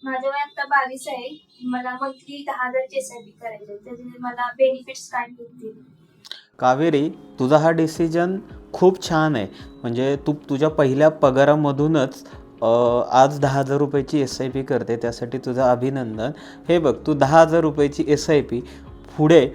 माझं वय आता 22 आहे. मला मंथली 10,000ची एस-आय-पी करायची आहे. त्याचे मला बेनिफिट्स काय भेटतील? कावेरी, तुझा हा डिसिजन खूप छान आहे. म्हणजे तू तुझ्या पहिल्या पगारामधूनच आज 10,000 रुपयाची एस-आय-पी करते, त्यासाठी तुझं अभिनंदन. हे बघ, तू 10,000 रुपयाची एस-आय-पी पुढे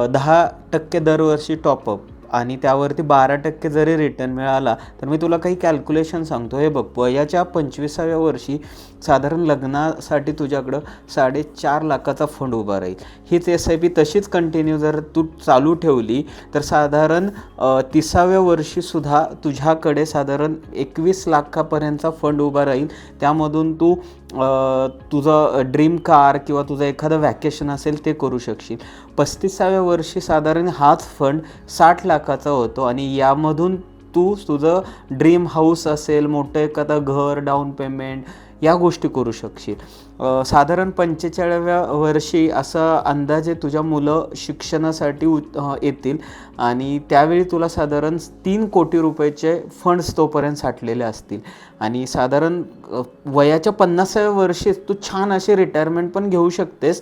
10% दरवर्षी टॉपअप आणि त्यावरती 12% जरी रिटर्न मिळाला तर मी तुला काही कॅल्क्युलेशन सांगतो. हे बघ, वयाच्या 25व्या वर्षी साधारण लग्नासाठी तुझ्याकडं 4.5 लाखाचा फंड उभा राहील. हीच एस-आय-पी तशीच कंटिन्यू जर तू चालू ठेवली तर साधारण 30व्या वर्षीसुद्धा तुझ्याकडे साधारण 21 लाखापर्यंतचा फंड उभा राहील. त्यामधून तू तुझं ड्रीम कार किंवा तुझं एखादं वॅकेशन असेल ते करू शकशील. 35व्या वर्षी साधारण हाच फंड 60 लाखाचा होतो आणि यामधून तू तुझं ड्रीम हाऊस असेल, मोठं एखादं घर, डाऊन पेमेंट या गोष्टी करू शकशील. साधारण 45व्या वर्षी असं अंदाजे तुझ्या मुलं शिक्षणासाठी येतील आणि त्यावेळी तुला साधारण 3 कोटी रुपयाचे फंड्स तोपर्यंत साठलेले असतील आणि साधारण वयाच्या 50व्या वर्षी तू छान अशी रिटायरमेंट पण घेऊ शकतेस.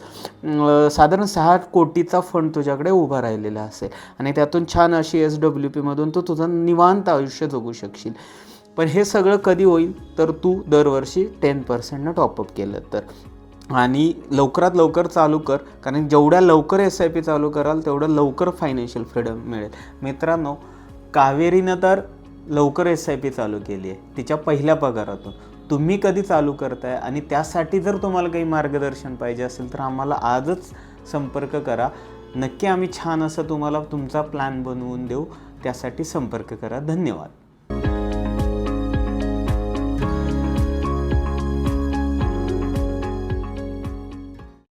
साधारण 6 कोटीचा फंड तुझ्याकडे उभा राहिलेला असेल आणि त्यातून छान अशी SWPमधून तू तुझं निवांत आयुष्य जगू शकशील. पण हे सगळं कधी होईल तर तू दरवर्षी 10% टॉपअप केलं तर. आणि लवकरात लवकर चालू कर, कारण जेवढ्या लवकर एस-आय-पी चालू कराल तेवढं लवकर फायनान्शियल फ्रीडम मिळेल. मित्रांनो, कावेरीनं तर लवकर एस-आय-पी चालू केली आहे तिच्या पहिल्या पगारातून. तुम्ही कधी चालू करताय आणि त्यासाठी जर तुम्हाला काही मार्गदर्शन पाहिजे असेल तर आम्हाला आजच संपर्क करा. नक्की आम्ही छान असं तुम्हाला तुमचा प्लॅन बनवून देऊ. त्यासाठी संपर्क करा. धन्यवाद.